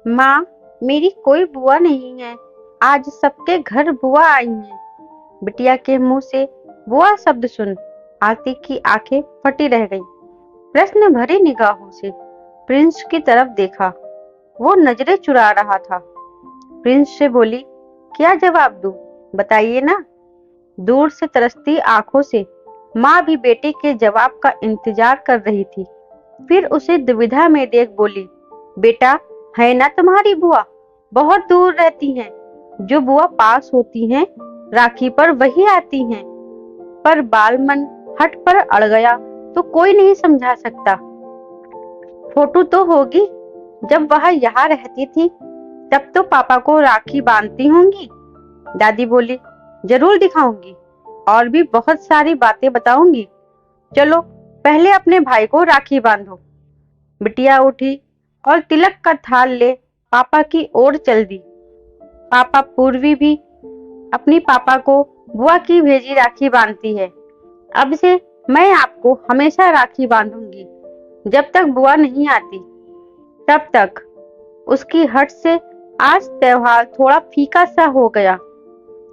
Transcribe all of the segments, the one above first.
माँ, मेरी कोई बुआ नहीं है। आज सबके घर बुआ आई हैं। बिटिया के मुंह से बुआ शब्द सुन आरती की आंखें फटी रह गईं। प्रश्न भरी निगाहों से प्रिंस की तरफ देखा। वो नजरें चुरा रहा था। प्रिंस से बोली, क्या जवाब दूं? बताइए ना। दूर से तरसती आंखों से माँ भी बेटे के जवाब का इंतजार कर रही थी। फिर उसे दुविधा में देख बोली, बेटा, है ना तुम्हारी बुआ? बहुत दूर रहती हैं। जो बुआ पास होती हैं राखी पर वही आती हैं। पर बालमन हट पर अड़ गया तो कोई नहीं समझा सकता। फोटो तो होगी। जब वह यहाँ रहती थी तब तो पापा को राखी बांधती होंगी। दादी बोली, जरूर दिखाऊंगी और भी बहुत सारी बातें बताऊंगी। चलो पहले अपने भाई को राखी बांधो। बिटिया उठी और तिलक का थाल ले पापा की ओर चल दी। पापा पूर्वी भी अपनी पापा को बुआ की भेजी राखी बांधती है। अब से मैं आपको हमेशा राखी बांधूंगी। जब तक बुआ नहीं आती तब तक। उसकी हट से आज त्योहार थोड़ा फीका सा हो गया।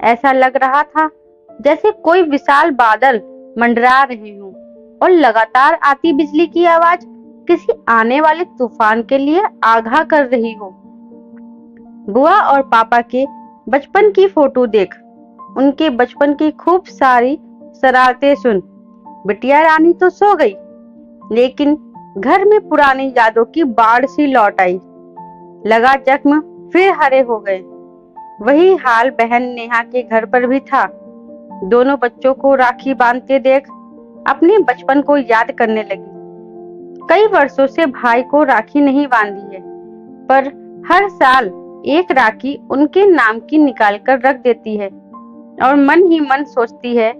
ऐसा लग रहा था जैसे कोई विशाल बादल मंडरा रहे हों और लगातार आती बिजली की आवाज किसी आने वाले तूफान के लिए आगाह कर रही हो। बुआ और पापा के बचपन की फोटो देख, उनके बचपन की खूब सारी शरारतें सुन। बिटिया रानी तो सो गई, लेकिन घर में पुरानी यादों की बाढ़ सी लौट आई। लगा जख्म फिर हरे हो गए। वही हाल बहन नेहा के घर पर भी था। दोनों बच्चों को राखी बांधते देख अपने बचपन को याद करने लगी। कई वर्षों से भाई को राखी नहीं बांधी है, पर हर साल एक राखी उनके नाम की निकाल कर रख देती है और मन ही मन सोचती है,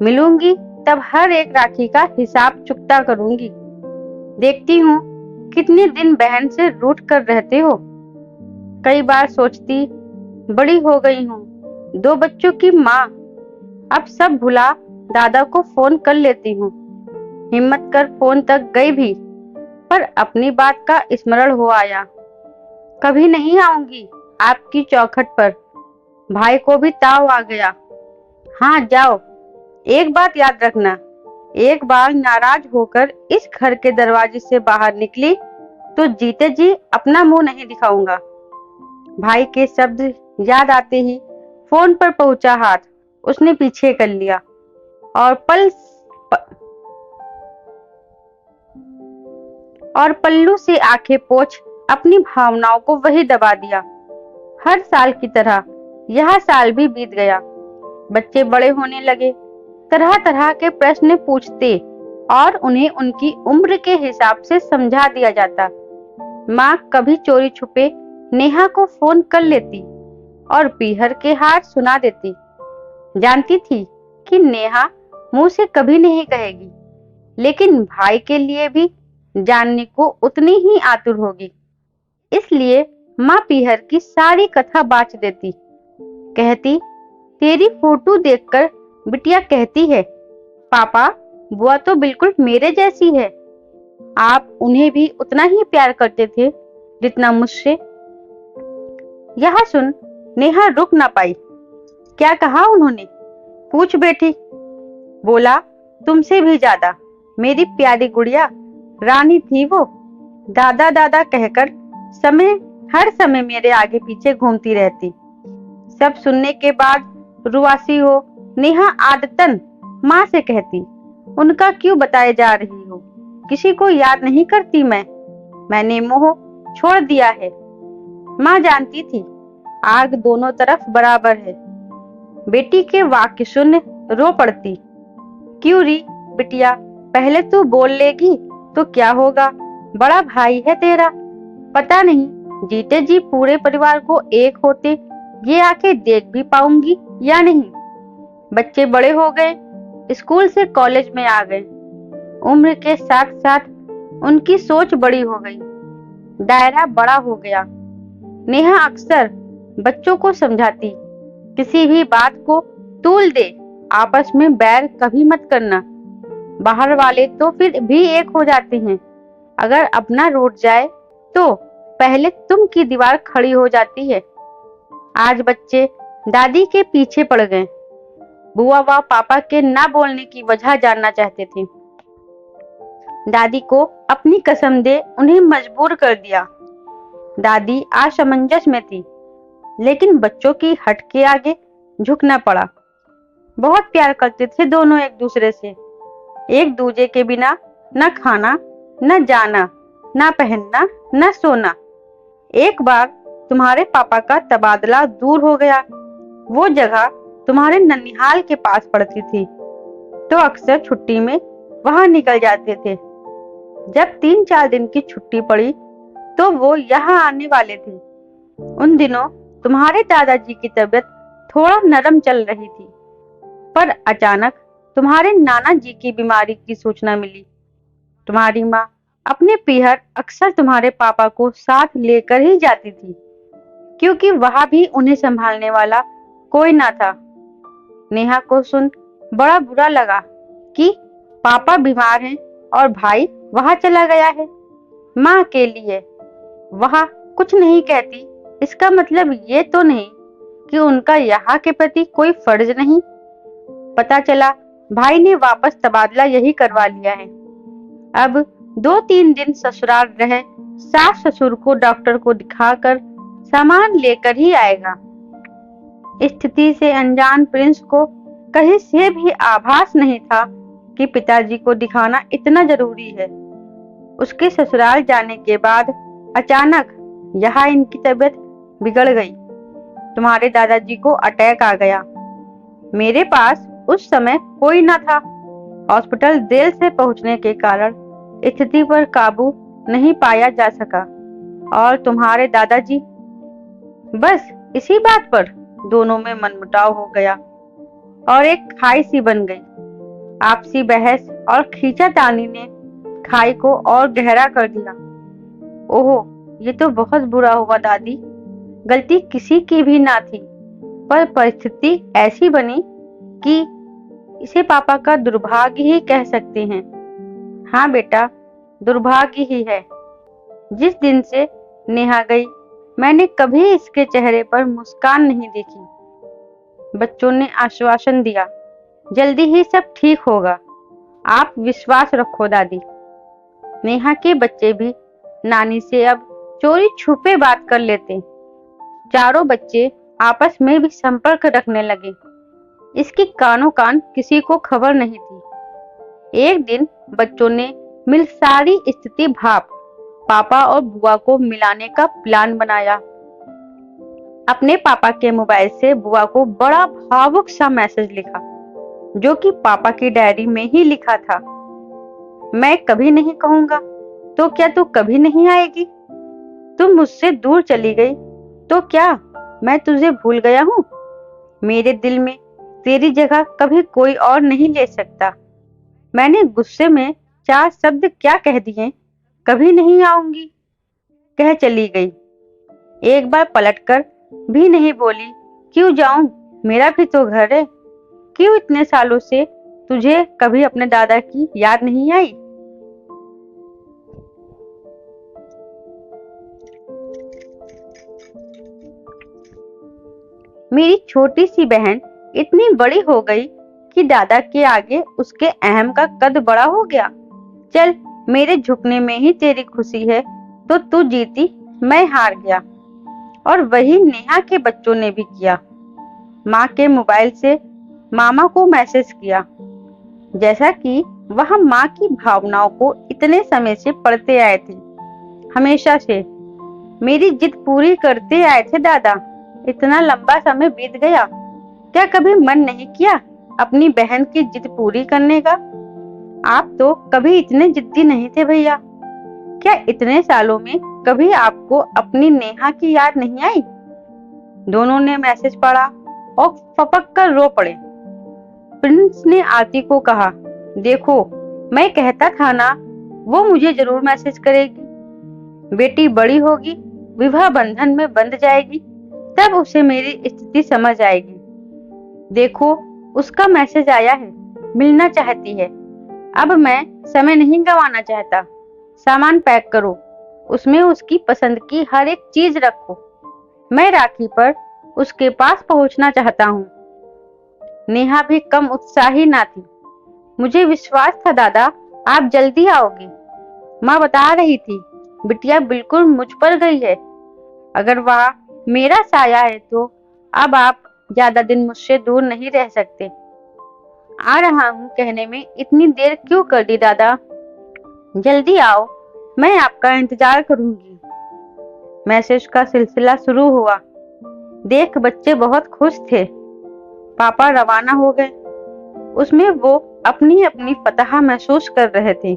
मिलूंगी तब हर एक राखी का हिसाब चुकता करूंगी। देखती हूँ कितने दिन बहन से रूठ कर रहते हो। कई बार सोचती, बड़ी हो गई हूँ, 2 बच्चों की माँ, अब सब भुला दादा को फोन कर लेती हूँ। हिम्मत कर फोन तक गई भी, पर अपनी बात का स्मरण हो आया। कभी नहीं आऊंगी आपकी चौखट पर। भाई को भी ताव आ गया। हाँ जाओ, एक बात याद रखना, एक बार नाराज होकर इस घर के दरवाजे से बाहर निकली तो जीते जी अपना मुंह नहीं दिखाऊंगा। भाई के शब्द याद आते ही फोन पर पहुंचा हाथ उसने पीछे कर लिया और पल्लू से आंखें पोंछ अपनी भावनाओं को वही दबा दिया। हर साल की तरह यह साल भी बीत गया। बच्चे बड़े होने लगे, तरह तरह के प्रश्न पूछते और उन्हें उनकी उम्र के हिसाब से समझा दिया जाता। माँ कभी चोरी छुपे नेहा को फोन कर लेती और पीहर के हार सुना देती। जानती थी कि नेहा मुंह से कभी नहीं कहेगी, लेकिन भाई के लिए भी जानने को उतनी ही आतुर होगी। इसलिए माँ पीहर की सारी कथा बाँच देती। कहती, तेरी फोटो देखकर बिटिया कहती है, पापा बुआ तो बिल्कुल मेरे जैसी है। आप उन्हें भी उतना ही प्यार करते थे जितना मुझसे। यह सुन नेहा रुक ना पाई। क्या कहा उन्होंने? पूछ बैठी। बोला, तुमसे भी ज्यादा मेरी प्यारी गुड़िया रानी थी वो। दादा दादा कहकर हर समय मेरे आगे पीछे घूमती रहती। सब सुनने के बाद रुआसी हो नेहा आदतन माँ से कहती, उनका क्यों बताए जा रही हो? किसी को याद नहीं करती मैंने मोह छोड़ दिया है। माँ जानती थी आग दोनों तरफ बराबर है। बेटी के वाक्य सुन रो पड़ती। क्यों री बिटिया, पहले तू बोल लेगी तो क्या होगा? बड़ा भाई है तेरा। पता नहीं जीते जी पूरे परिवार को एक होते ये आंखें देख भी पाऊंगी या नहीं। बच्चे बड़े हो गए, स्कूल से कॉलेज में आ गए। उम्र के साथ साथ उनकी सोच बड़ी हो गई, दायरा बड़ा हो गया। नेहा अक्सर बच्चों को समझाती, किसी भी बात को तूल दे, आपस में बैर कभी मत करना। बाहर वाले तो फिर भी एक हो जाते हैं, अगर अपना रूठ जाए तो पहले तुम की दीवार खड़ी हो जाती है। आज बच्चे दादी के पीछे पड़ गए। बुआ व पापा के ना बोलने की वजह जानना चाहते थे। दादी को अपनी कसम दे उन्हें मजबूर कर दिया। दादी असमंजस में थी, लेकिन बच्चों की हट के आगे झुकना पड़ा। बहुत प्यार करते थे दोनों एक दूसरे से, एक दूजे के बिना न खाना, न जाना, न पहनना, न सोना। एक बार तुम्हारे पापा का तबादला दूर हो गया। वो जगह तुम्हारे ननिहाल के पास पड़ती थी, तो अक्सर छुट्टी में वहां निकल जाते थे। जब 3-4 दिन की छुट्टी पड़ी तो वो यहाँ आने वाले थे। उन दिनों तुम्हारे दादाजी की तबीयत थोड़ा नरम चल रही थी, पर अचानक तुम्हारे नाना जी की बीमारी की सूचना मिली। तुम्हारी माँ अपने पीहर अक्सर तुम्हारे पापा को साथ लेकर ही जाती थी, क्योंकि वहां भी उन्हें संभालने वाला कोई ना था। नेहा को सुन बड़ा बुरा लगा कि पापा बीमार हैं और भाई वहां चला गया है। माँ अकेली है, वहां कुछ नहीं कहती। इसका मतलब ये तो नहीं कि उनका यहाँ के प्रति कोई फर्ज नहीं। पता चला भाई ने वापस तबादला यही करवा लिया है। अब 2-3 दिन ससुराल रहे सास ससुर को डॉक्टर को दिखाकर सामान लेकर ही आएगा। स्थिति से अनजान प्रिंस को कहीं से भी आभास नहीं था कि पिताजी को दिखाना इतना जरूरी है। उसके ससुराल जाने के बाद अचानक यहाँ इनकी तबीयत बिगड़ गई। तुम्हारे दादाजी को अटैक आ गया। मेरे पास उस समय कोई न था। हॉस्पिटल देर से पहुंचने के कारण स्थिति पर काबू नहीं पाया जा सका। और तुम्हारे दादाजी, बस इसी बात पर दोनों में मनमुटाव हो गया और एक खाई सी बन गई। आपसी बहस और खींचातानी ने खाई को और गहरा कर दिया। ओहो, ये तो बहुत बुरा हुआ दादी। गलती किसी की भी ना थी, पर परिस्थिति ऐसी बनी कि इसे पापा का दुर्भाग्य ही कह सकते हैं। हाँ बेटा, दुर्भाग्य ही है। जिस दिन से नेहा गई, मैंने कभी इसके चेहरे पर मुस्कान नहीं देखी। बच्चों ने आश्वासन दिया, जल्दी ही सब ठीक होगा, आप विश्वास रखो दादी। नेहा के बच्चे भी नानी से अब चोरी छुपे बात कर लेते। चारों बच्चे आपस में भी संपर्क रखने लगे। इसकी कानों कान किसी को खबर नहीं थी। एक दिन बच्चों ने मिल सारी स्थिति भाप पापा और बुआ को मिलाने का प्लान बनाया। अपने पापा के मोबाइल से बुआ को बड़ा भावुक सा मैसेज लिखा, जो कि पापा की डायरी में ही लिखा था। मैं कभी नहीं कहूंगा तो क्या तू कभी नहीं आएगी? तुम मुझसे दूर चली गई तो क्या मैं तुझे भूल गया हूँ? मेरे दिल में तेरी जगह कभी कोई और नहीं ले सकता। मैंने गुस्से में 4 शब्द क्या कह दिए, कभी नहीं आऊंगी कह चली गई। एक बार पलटकर भी नहीं बोली, क्यों जाऊं, मेरा भी तो घर है। क्यों इतने सालों से तुझे कभी अपने दादा की याद नहीं आई? मेरी छोटी सी बहन इतनी बड़ी हो गई कि दादा के आगे उसके अहम का कद बड़ा हो गया। चल, मेरे झुकने में ही तेरी खुशी है तो तू जीती, मैं हार गया। और वही नेहा के बच्चों ने भी किया। माँ के मोबाइल से मामा को मैसेज किया, जैसा कि वह माँ की भावनाओं को इतने समय से पढ़ते आए थे। हमेशा से मेरी जिद पूरी करते आए थे दादा। इतना लंबा समय बीत गया, क्या कभी मन नहीं किया अपनी बहन की जिद पूरी करने का? आप तो कभी इतने जिद्दी नहीं थे भैया। क्या इतने सालों में कभी आपको अपनी नेहा की याद नहीं आई? दोनों ने मैसेज पढ़ा और फपक कर रो पड़े। प्रिंस ने आरती को कहा, देखो मैं कहता था ना, वो मुझे जरूर मैसेज करेगी। बेटी बड़ी होगी, विवाह बंधन में बंध जाएगी, तब उसे मेरी स्थिति समझ आएगी। देखो उसका मैसेज आया है, मिलना चाहती है। अब मैं समय नहीं गंवाना चाहता। सामान पैक करो, उसमें उसकी पसंद की हर एक चीज रखो। मैं राखी पर उसके पास पहुंचना चाहता हूँ। नेहा भी कम उत्साही ना थी। मुझे विश्वास था दादा, आप जल्दी आओगे। माँ बता रही थी, बिटिया बिल्कुल मुझ पर गई है। अगर वह मेरा साया है तो अब आप ज्यादा दिन मुझसे दूर नहीं रह सकते। आ रहा हूँ कहने में इतनी देर क्यों कर दी दादा? जल्दी आओ, मैं आपका इंतजार करूंगी। मैसेज का सिलसिला शुरू हुआ। देख बच्चे बहुत खुश थे। पापा रवाना हो गए। उसमें वो अपनी अपनी फतह महसूस कर रहे थे।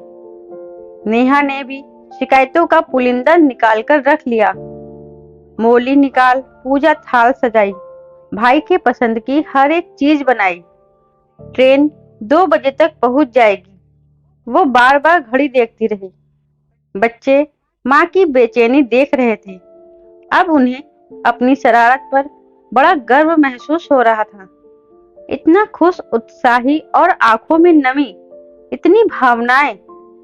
नेहा ने भी शिकायतों का पुलिंदा निकाल कर रख लिया। मोली निकाल पूजा थाल सजाई, भाई के पसंद की हर एक चीज बनाई। ट्रेन 2 बजे तक पहुंच जाएगी। वो बार बार घड़ी देखती रही। बच्चे माँ की बेचैनी देख रहे थे। अब उन्हें अपनी शरारत पर बड़ा गर्व महसूस हो रहा था। इतना खुश, उत्साही और आंखों में नमी, इतनी भावनाएं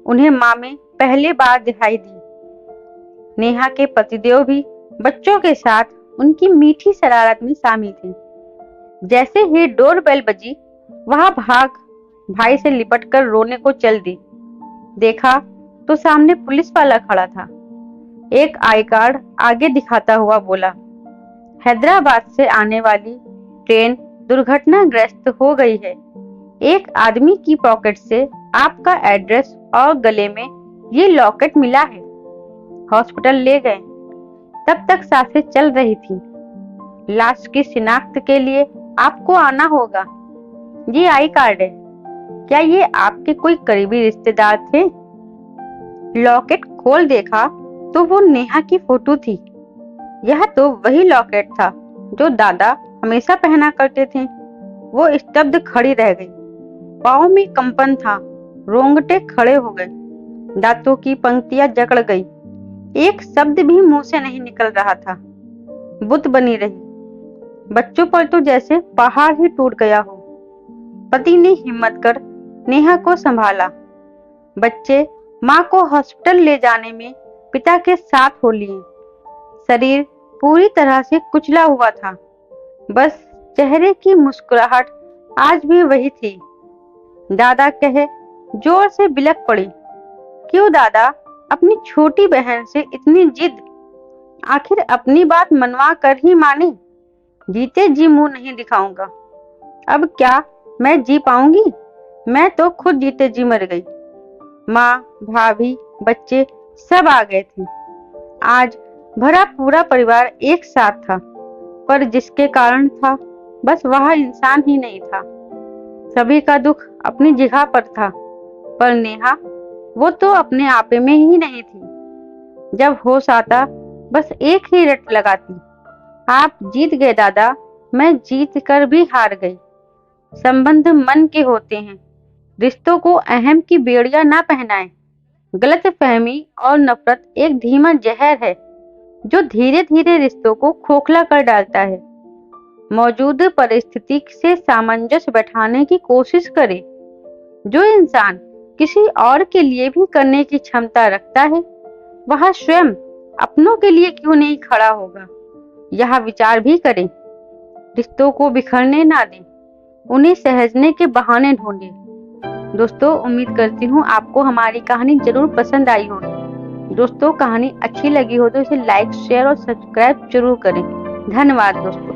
उन्हें माँ में पहली बार दिखाई दी। नेहा के पतिदेव भी बच्चों के साथ उनकी मीठी शरारत में शामिल थे। जैसे ही डोरबेल बजी, वह भाग भाई से लिपटकर रोने को चल दी। देखा तो सामने पुलिस वाला खड़ा था। एक आई कार्ड आगे दिखाता हुआ बोला, हैदराबाद से आने वाली ट्रेन दुर्घटनाग्रस्त हो गई है। एक आदमी की पॉकेट से आपका एड्रेस और गले में ये लॉकेट मिला है। हॉस्पिटल ले गए। तब तक सांसें चल रही थी। लाश की शिनाख्त के लिए आपको आना होगा। ये आई कार्ड है। क्या ये आपके कोई करीबी रिश्तेदार थे? लॉकेट खोल देखा तो वो नेहा की फोटो थी। यह तो वही लॉकेट था जो दादा हमेशा पहना करते थे। वो स्तब्ध खड़ी रह गई। पाँव में कंपन था, रोंगटे खड़े हो गए, दांतों की पंक्तियां जकड़ गई। एक शब्द भी मुंह से नहीं निकल रहा था। बुत बनी रही। बच्चों पर तो जैसे पहाड़ ही टूट गया हो। पति ने हिम्मत कर नेहा को संभाला। बच्चे माँ को हॉस्पिटल ले जाने में पिता के साथ हो लिए। शरीर पूरी तरह से कुचला हुआ था, बस चेहरे की मुस्कुराहट आज भी वही थी। दादा कहे, जोर से बिलक पड़ी, क्यों दादा, अपनी छोटी बहन से इतनी जिद? आखिर अपनी बात मनवा कर ही माने। जीते जी मुंह नहीं दिखाऊंगा। अब क्या मैं जी पाऊंगी? मैं तो खुद जीते जी मर गई। माँ, भाभी, बच्चे सब आ गए थे। आज भरा पूरा परिवार एक साथ था, पर जिसके कारण था, बस वह इंसान ही नहीं था। सभी का दुख अपनी जगह पर था, पर नेहा, वो तो अपने आपे में ही नहीं थी। जब होश आता, बस एक ही रट लगाती, आप जीत गए दादा, मैं जीत कर भी हार गई। संबंध मन के होते हैं, रिश्तों को अहम की बेड़ियां ना पहनाएं। गलत फहमी और नफरत एक धीमा जहर है जो धीरे धीरे रिश्तों को खोखला कर डालता है। मौजूद परिस्थिति से सामंजस्य बैठाने की कोशिश करे। जो इंसान किसी और के लिए भी करने की क्षमता रखता है, वह स्वयं अपनों के लिए क्यों नहीं खड़ा होगा? यह विचार भी करें। रिश्तों को बिखरने ना दें, उन्हें सहजने के बहाने ढूंढें। दोस्तों, उम्मीद करती हूँ आपको हमारी कहानी जरूर पसंद आई होगी। दोस्तों, कहानी अच्छी लगी हो तो इसे लाइक, शेयर और सब्सक्राइब जरूर करें। धन्यवाद दोस्तों।